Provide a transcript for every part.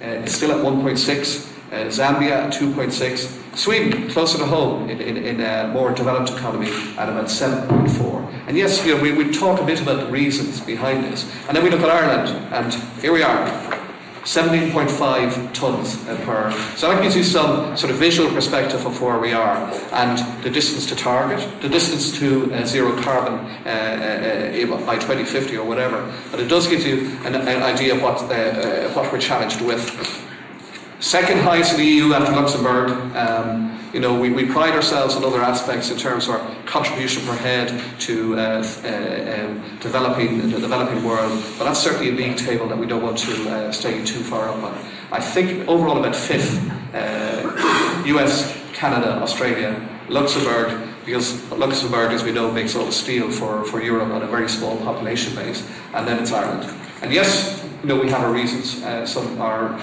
is still at 1.6. Zambia at 2.6. Sweden, closer to home, in a more developed economy, at about 7.4. And yes, we talk a bit about the reasons behind this. And then we look at Ireland, and here we are, 17.5 tonnes per. So that gives you some sort of visual perspective of where we are, and the distance to target, the distance to zero carbon by 2050 or whatever. But it does give you an idea of what we're challenged with. Second highest in the EU after Luxembourg. We pride ourselves on other aspects in terms of our contribution per head to the developing world, but that's certainly a league table that we don't want to stay too far up on. I think overall about fifth, US, Canada, Australia, Luxembourg, because Luxembourg, as we know, makes all the steel for Europe on a very small population base, and then it's Ireland. And yes, we have our reasons. Some are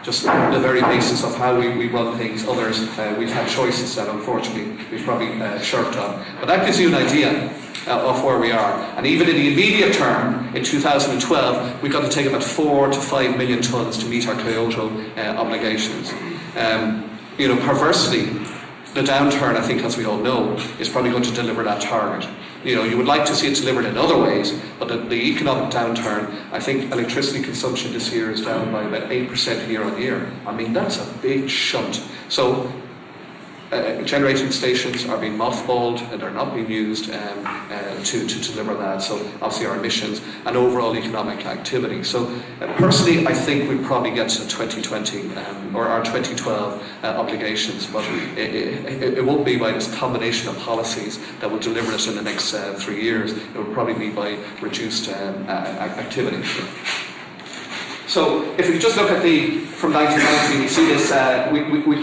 just the very basis of how we run things. Others, we've had choices that unfortunately we've probably shirked on. But that gives you an idea of where we are. And even in the immediate term, in 2012, we've got to take about 4 to 5 million tonnes to meet our Kyoto obligations. Perversely, the downturn, I think, as we all know, is probably going to deliver that target. You would like to see it delivered in other ways, but the economic downturn, I think electricity consumption this year is down by about 8% year on year. I mean, that's a big shunt. So generating stations are being mothballed and they're not being used to deliver that. So obviously our emissions and overall economic activity. So personally, I think we probably get to 2020 or our 2012 obligations, but it won't be by this combination of policies that will deliver us in the next 3 years. It will probably be by reduced activity. So if we just look at from 1990, we see this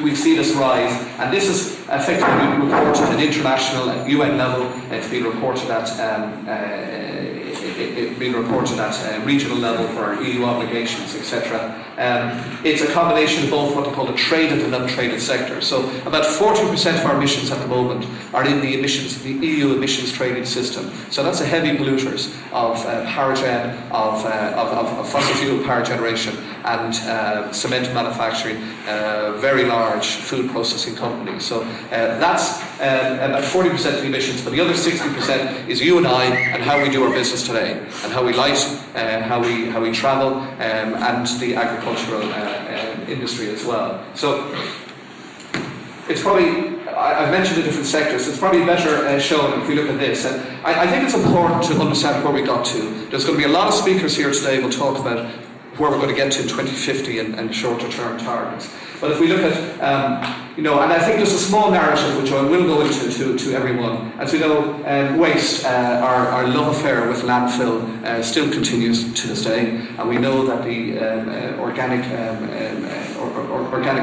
we see this rise, and this is effectively reported at international and UN level. It's been reported at regional level for our EU obligations, etc. It's a combination of both what they call the traded and untraded sector. So about 40% of our emissions at the moment are in the EU emissions trading system. So that's the heavy polluters of power gen, of fossil fuel power generation, and cement manufacturing, very large food processing companies. So that's about 40% of the emissions, but the other 60% is you and I and how we do our business today, and how we light, how we travel, and the agricultural industry as well. So it's probably, I've mentioned the different sectors, it's probably better shown if we look at this. And I think it's important to understand where we got to. There's going to be a lot of speakers here today who will talk about where we're going to get to in 2050 and shorter term targets. But if we look at, and I think there's a small narrative which I will go into to everyone. As we know, waste, our love affair with landfill still continues to this day, and we know that the organic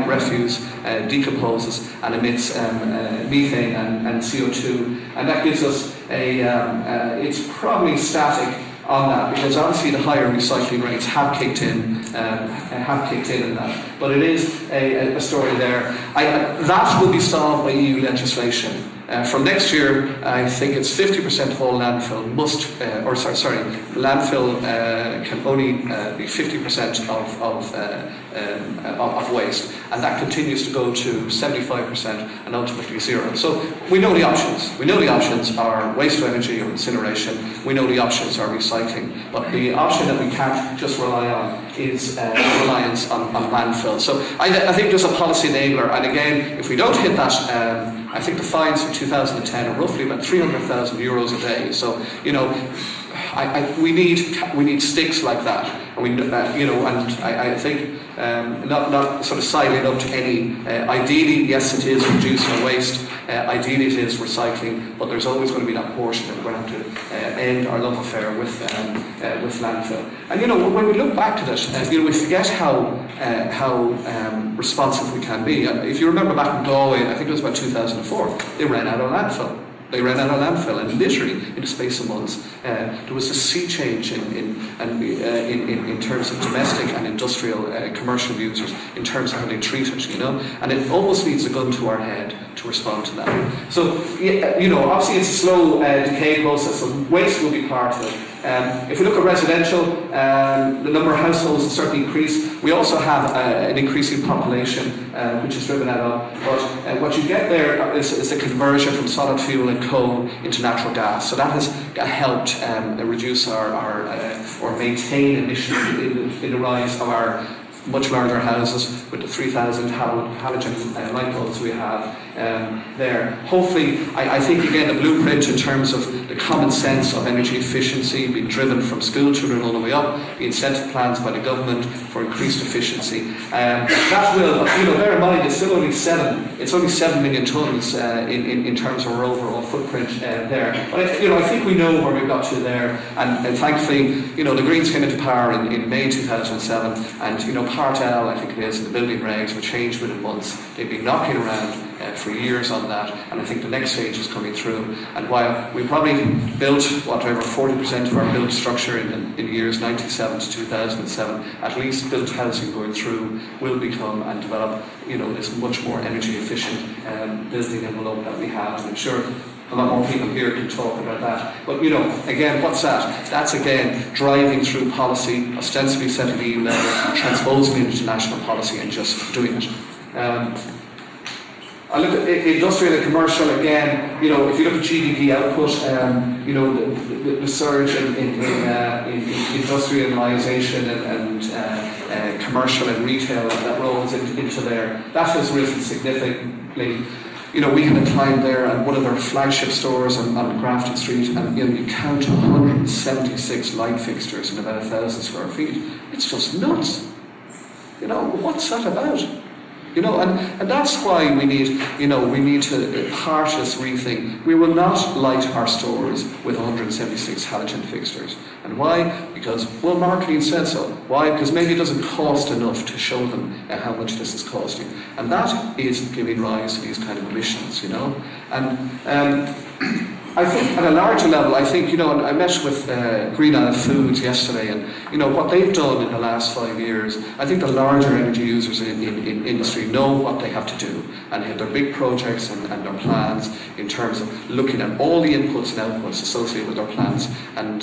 refuse decomposes and emits methane and CO2, and that gives us it's probably static on that, because obviously the higher recycling rates have kicked in in that. But it is a story there. That will be solved by EU legislation. From next year, I think it's 50% of all landfill landfill can only be 50% of waste, and that continues to go to 75% and ultimately zero. So we know the options. We know the options are waste to energy or incineration. We know the options are recycling. But the option that we can't just rely on is reliance on landfill. So I think there's a policy enabler, and again, if we don't hit that, I think the fines for 2010 are roughly about 300,000 euros a day. So we need sticks like that, and I think not sort of siding up to any. Ideally, yes, it is reducing waste. Ideally, it is recycling, but there's always going to be that portion that we're going to have to end our love affair with landfill. And when we look back to that, we forget how responsive we can be. If you remember back in Galway, I think it was about 2004, they ran out of landfill. They ran out of landfill, and literally in the space of months, there was a sea change in terms of domestic and industrial commercial users in terms of how they treat it, and it almost needs a gun to our head to respond to that. So, obviously it's a slow decay process, so waste will be part of it. If we look at residential, the number of households has certainly increased. We also have an increasing population, which is driven out of. But what you get there is a conversion from solid fuel and coal into natural gas. So that has helped reduce or maintain emissions in the rise of our much larger houses with the 3,000 halogen light bulbs we have there. Hopefully, I think again the blueprint in terms of the common sense of energy efficiency being driven from school children all the way up, the incentive plans by the government for increased efficiency. That will, bear in mind, it's only 7 million tonnes in terms of our overall footprint there. But I think we know where we've got to there, and thankfully, the Greens came into power in May 2007, and Part L, I think it is, in the building regs were changed within months. They've been knocking around for years on that, and I think the next stage is coming through. And while we probably built whatever 40% of our built structure in the years 97 to 2007, at least built housing going through will become and develop this much more energy efficient building envelope that we have. And I'm sure a lot more people here can talk about that. But again, what's that? That's again driving through policy, ostensibly set at EU level, transposing it into national policy and just doing it. I look at industrial and commercial again. If you look at GDP output, the surge in industrialisation and commercial and retail that rolls into there, that has risen significantly. We had a client there and one of their flagship stores on Grafton Street, and you count 176 light fixtures in about 1,000 square feet. It's just nuts. What's that about? And that's why we need to part this rethink. We will not light our stores with 176 halogen fixtures. And why? Because, marketing said so. Why? Because maybe it doesn't cost enough to show them how much this is costing. And that is giving rise to these kind of emissions, And I think at a larger level, and I met with Green Isle Foods yesterday, and what they've done in the last 5 years, I think the larger energy users in industry know what they have to do, and have their big projects and their plans in terms of looking at all the inputs and outputs associated with their plans, and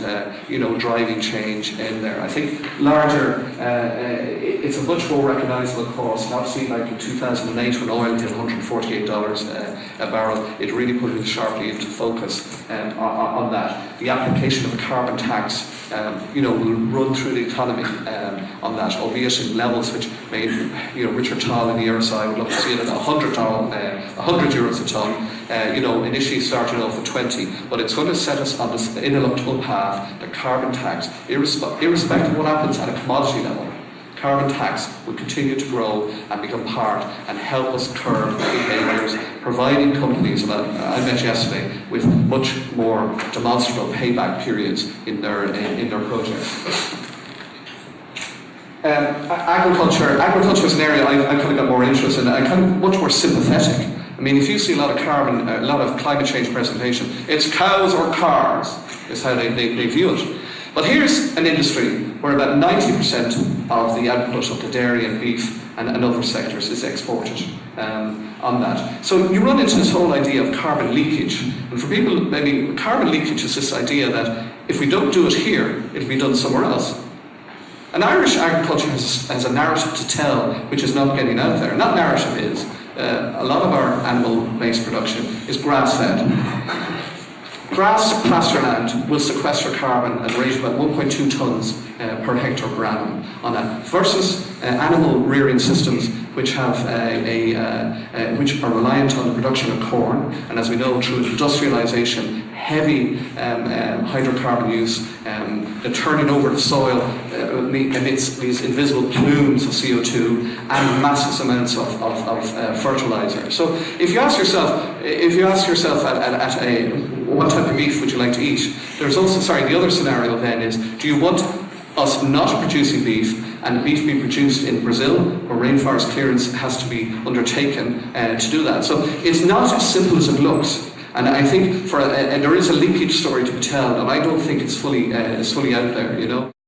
driving change in there. I think larger, it's a much more recognisable cost. Obviously, like in 2008 when oil hit $148 a barrel, it really put it sharply into focus. On that, the application of a carbon tax, will run through the economy on that, albeit in levels which made, Richard Tall in the other side would love to see it at €100 a tonne. Initially started off at 20, but it's going to set us on this ineluctable path, the carbon tax, irrespective of what happens at a commodity level. Carbon tax will continue to grow and become part and help us curb behaviours, providing companies, and I met yesterday, with much more demonstrable payback periods in their projects. Agriculture is an area I kind of got more interested in. I'm kind of much more sympathetic. I mean, if you see a lot of climate change presentation, it's cows or cars is how they view it. But here's an industry where about 90% of the output of the dairy and beef and other sectors is exported on that. So you run into this whole idea of carbon leakage. And for people, maybe carbon leakage is this idea that if we don't do it here, it'll be done somewhere else. And Irish agriculture has a narrative to tell which is not getting out there. And that narrative is a lot of our animal-based production is grass-fed. Grass pasture land will sequester carbon at a rate of about 1.2 tonnes per hectare per annum on that, versus animal rearing systems which have which are reliant on the production of corn, and as we know through industrialisation, heavy hydrocarbon use, the turning over the soil emits these invisible plumes of CO2 and massive amounts of fertilizer. So if you ask yourself what type of beef would you like to eat, there's also, the other scenario then is, do you want us not producing beef and beef being produced in Brazil, where rainforest clearance has to be undertaken to do that? So it's not as simple as it looks. And I think there is a linkage story to be told, and I don't think it's fully out there,